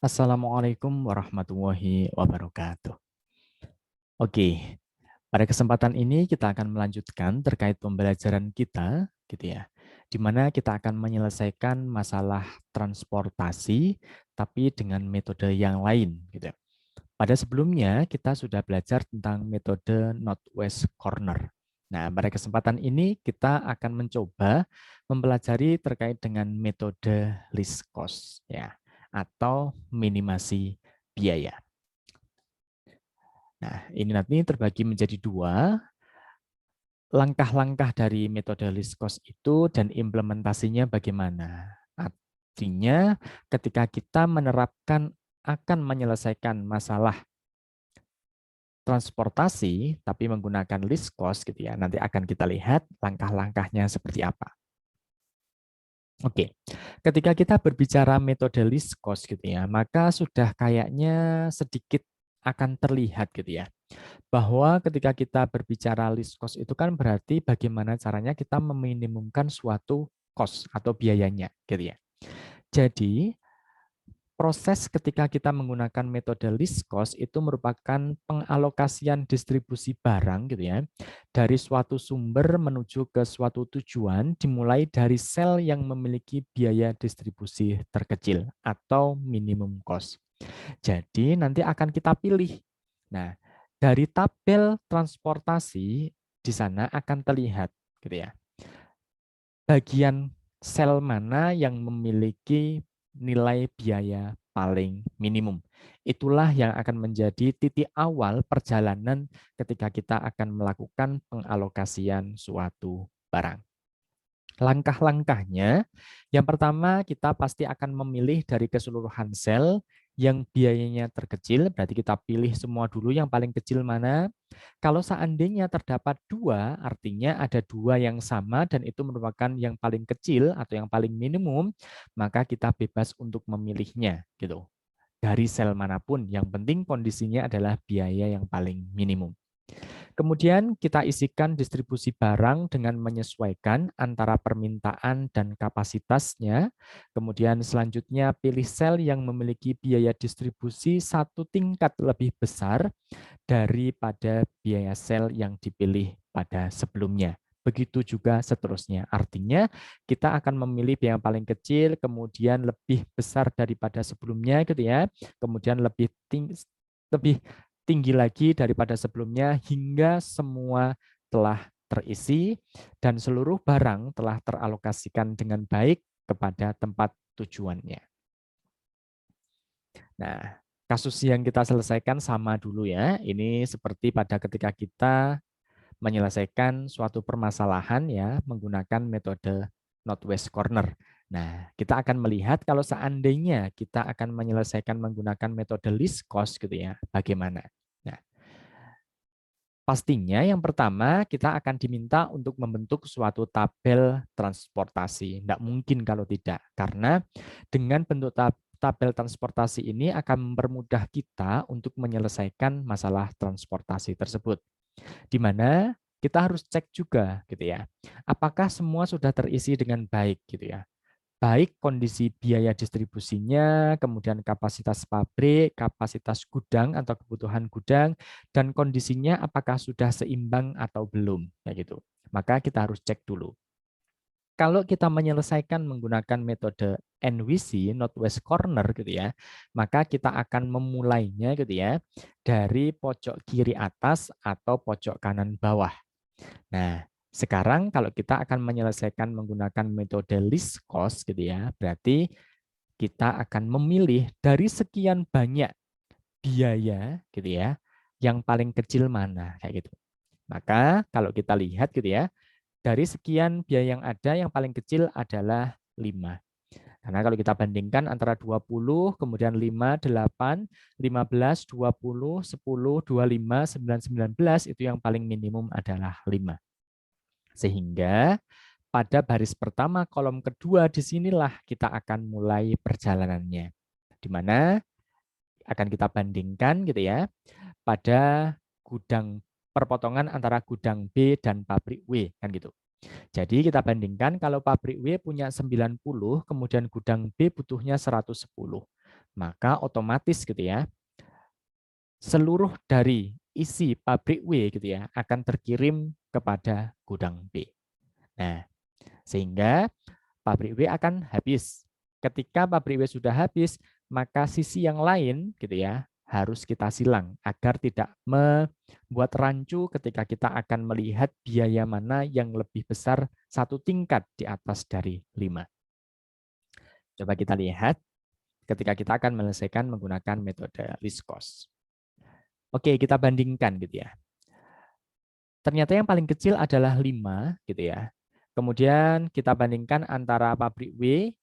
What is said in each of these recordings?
Assalamualaikum warahmatullahi wabarakatuh. Oke, pada kesempatan ini kita akan melanjutkan terkait pembelajaran kita, gitu ya, di mana kita akan menyelesaikan masalah transportasi, tapi dengan metode yang lain, gitu ya. Pada sebelumnya kita sudah belajar tentang metode Northwest Corner. Nah, pada kesempatan ini kita akan mencoba mempelajari terkait dengan metode least cost, ya, atau minimasi biaya. Nah, ini nanti terbagi menjadi dua, langkah-langkah dari metode least cost itu dan implementasinya bagaimana. Artinya, ketika kita menerapkan akan menyelesaikan masalah transportasi, tapi menggunakan least cost gitu ya, nanti akan kita lihat langkah-langkahnya seperti apa. Oke, ketika kita berbicara metode least cost gitu ya, maka sudah kayaknya sedikit akan terlihat gitu ya, bahwa ketika kita berbicara least cost itu kan berarti bagaimana caranya kita meminimumkan suatu cost atau biayanya gitu ya. Jadi proses ketika kita menggunakan metode least cost itu merupakan pengalokasian distribusi barang gitu ya, dari suatu sumber menuju ke suatu tujuan dimulai dari sel yang memiliki biaya distribusi terkecil atau minimum cost. Jadi nanti akan kita pilih. Nah, dari tabel transportasi di sana akan terlihat gitu ya. Bagian sel mana yang memiliki nilai biaya paling minimum. Itulah yang akan menjadi titik awal perjalanan ketika kita akan melakukan pengalokasian suatu barang. Langkah-langkahnya, yang pertama kita pasti akan memilih dari keseluruhan sel yang biayanya terkecil, berarti kita pilih semua dulu yang paling kecil mana. Kalau seandainya terdapat dua, artinya ada dua yang sama dan itu merupakan yang paling kecil atau yang paling minimum, maka kita bebas untuk memilihnya gitu. Dari sel manapun, yang penting kondisinya adalah biaya yang paling minimum. Kemudian kita isikan distribusi barang dengan menyesuaikan antara permintaan dan kapasitasnya. Kemudian selanjutnya pilih sel yang memiliki biaya distribusi satu tingkat lebih besar daripada biaya sel yang dipilih pada sebelumnya. Begitu juga seterusnya. Artinya kita akan memilih yang paling kecil, kemudian lebih besar daripada sebelumnya gitu ya. Kemudian lebih tinggi lagi daripada sebelumnya hingga semua telah terisi dan seluruh barang telah teralokasikan dengan baik kepada tempat tujuannya. Nah, kasus yang kita selesaikan sama dulu ya. Ini seperti pada ketika kita menyelesaikan suatu permasalahan ya menggunakan metode Northwest Corner. Nah, kita akan melihat kalau seandainya kita akan menyelesaikan menggunakan metode least cost gitu ya, bagaimana. Nah, pastinya yang pertama kita akan diminta untuk membentuk suatu tabel transportasi. Tidak mungkin kalau tidak, karena dengan bentuk tabel transportasi ini akan mempermudah kita untuk menyelesaikan masalah transportasi tersebut. Di mana kita harus cek juga gitu ya. Apakah semua sudah terisi dengan baik gitu ya. Baik kondisi biaya distribusinya, kemudian kapasitas pabrik, kapasitas gudang atau kebutuhan gudang, dan kondisinya apakah sudah seimbang atau belum, kayak gitu. Maka kita harus cek dulu. Kalau kita menyelesaikan menggunakan metode NWC, Northwest Corner gitu ya, maka kita akan memulainya gitu ya dari pojok kiri atas atau pojok kanan bawah. Nah, sekarang kalau kita akan menyelesaikan menggunakan metode least cost gitu ya, berarti kita akan memilih dari sekian banyak biaya gitu ya, yang paling kecil mana kayak gitu. Maka kalau kita lihat gitu ya, dari sekian biaya yang ada yang paling kecil adalah 5. Karena kalau kita bandingkan antara 20, kemudian 5, 8, 15, 20, 10, 25, 9, 19, itu yang paling minimum adalah 5. Sehingga pada baris pertama kolom kedua disinilah kita akan mulai perjalanannya. Di mana akan kita bandingkan gitu ya pada gudang perpotongan antara gudang B dan pabrik W kan gitu. Jadi kita bandingkan kalau pabrik W punya 90, kemudian gudang B butuhnya 110. maka otomatis gitu ya, seluruh dari isi pabrik W gitu ya akan terkirim kepada gudang B. Nah, sehingga pabrik W akan habis. Ketika pabrik W sudah habis, maka sisi yang lain gitu ya harus kita silang agar tidak membuat rancu ketika kita akan melihat biaya mana yang lebih besar satu tingkat di atas dari 5. Coba kita lihat ketika kita akan menyelesaikan menggunakan metode least cost. Oke, kita bandingkan gitu ya. Ternyata yang paling kecil adalah 5 gitu ya. Kemudian kita bandingkan antara pabrik W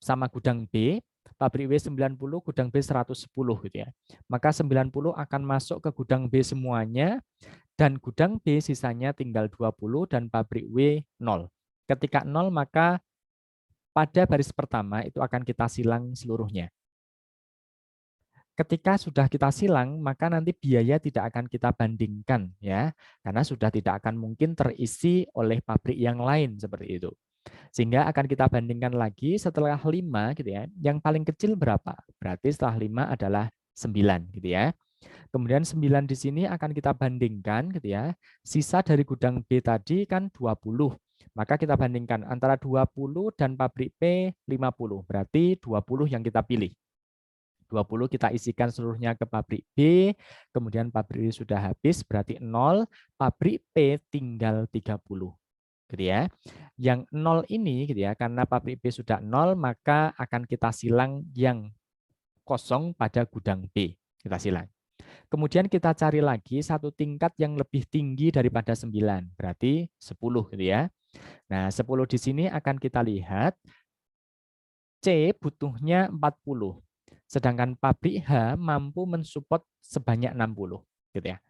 sama gudang B, pabrik W 90, gudang B 110 gitu ya. Maka 90 akan masuk ke gudang B semuanya dan gudang B sisanya tinggal 20 dan pabrik W 0. Ketika 0 maka pada baris pertama itu akan kita silang seluruhnya. Ketika sudah kita silang, maka nanti biaya tidak akan kita bandingkan ya, karena sudah tidak akan mungkin terisi oleh pabrik yang lain seperti itu. Sehingga akan kita bandingkan lagi setelah 5 gitu ya. Yang paling kecil berapa? Berarti setelah 5 adalah 9 gitu ya. Kemudian 9 di sini akan kita bandingkan gitu ya. Sisa dari gudang B tadi kan 20. Maka kita bandingkan antara 20 dan pabrik P 50. Berarti 20 yang kita pilih. 20 kita isikan seluruhnya ke pabrik B, kemudian pabrik B sudah habis berarti 0, pabrik P tinggal 30. Gitu ya. Yang 0 ini gitu ya, karena pabrik B sudah 0 maka akan kita silang yang kosong pada gudang B. Kita silang. Kemudian kita cari lagi satu tingkat yang lebih tinggi daripada 9, berarti 10 gitu ya. Nah, 10 di sini akan kita lihat C butuhnya 40. Sedangkan pabrik H mampu mensupport sebanyak 60 gitu ya.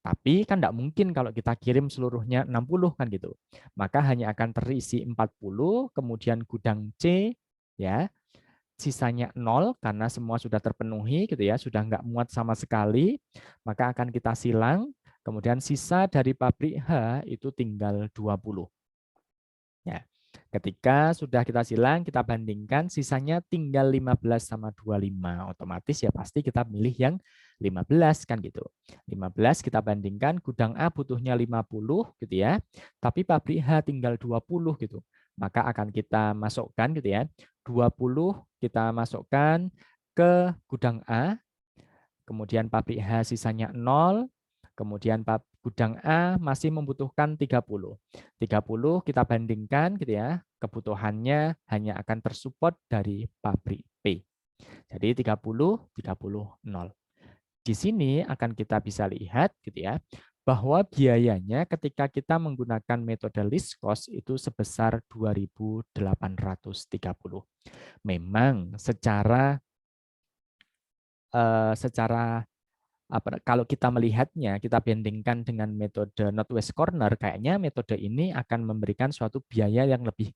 Tapi kan tidak mungkin kalau kita kirim seluruhnya 60 kan gitu. Maka hanya akan terisi 40, kemudian gudang C ya, sisanya 0 karena semua sudah terpenuhi gitu ya, sudah nggak muat sama sekali, maka akan kita silang, kemudian sisa dari pabrik H itu tinggal 20. Ya. Ketika sudah kita silang, kita bandingkan sisanya tinggal 15 sama 25. Otomatis ya pasti kita pilih yang 15 kan gitu. 15 kita bandingkan gudang A butuhnya 50 gitu ya. Tapi pabrik H tinggal 20 gitu. Maka akan kita masukkan gitu ya. 20 kita masukkan ke gudang A, kemudian pabrik H sisanya 0, kemudian gudang A masih membutuhkan 30. 30 kita bandingkan gitu ya, kebutuhannya hanya akan tersupport dari pabrik P. Jadi 30, 30, 0. Di sini akan kita bisa lihat gitu ya, bahwa biayanya ketika kita menggunakan metode least cost itu sebesar 2.830. Memang secara kalau kita melihatnya, kita bandingkan dengan metode Northwest Corner, kayaknya metode ini akan memberikan suatu biaya yang lebih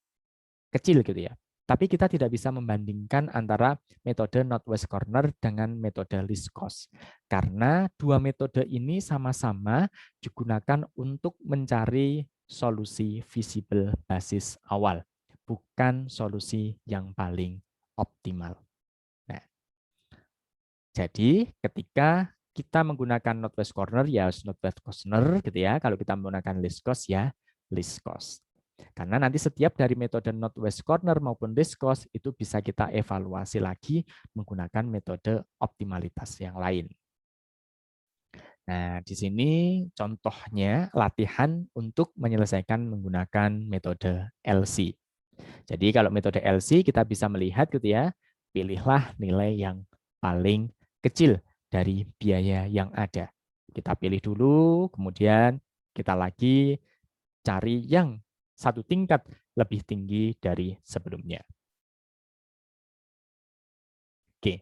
kecil gitu ya. Tapi kita tidak bisa membandingkan antara metode Northwest Corner dengan metode least cost. Karena dua metode ini sama-sama digunakan untuk mencari solusi visible basis awal, bukan solusi yang paling optimal. Nah, jadi ketika kita menggunakan Northwest Corner ya Northwest Corner gitu ya. Kalau kita menggunakan least cost ya least cost. Karena nanti setiap dari metode Northwest Corner maupun least cost itu bisa kita evaluasi lagi menggunakan metode optimalitas yang lain. Nah, di sini contohnya latihan untuk menyelesaikan menggunakan metode LC. Jadi kalau metode LC kita bisa melihat gitu ya, pilihlah nilai yang paling kecil dari biaya yang ada. Kita pilih dulu, kemudian kita lagi cari yang satu tingkat lebih tinggi dari sebelumnya. Oke,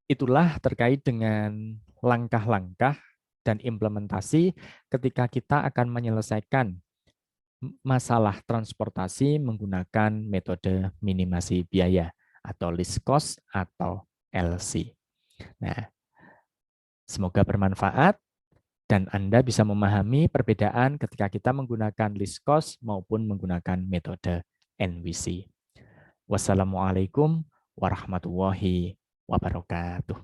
itulah terkait dengan langkah-langkah dan implementasi ketika kita akan menyelesaikan masalah transportasi menggunakan metode minimasi biaya atau least cost atau LC. Nah, semoga bermanfaat dan Anda bisa memahami perbedaan ketika kita menggunakan least cost maupun menggunakan metode NWC. Wassalamualaikum warahmatullahi wabarakatuh.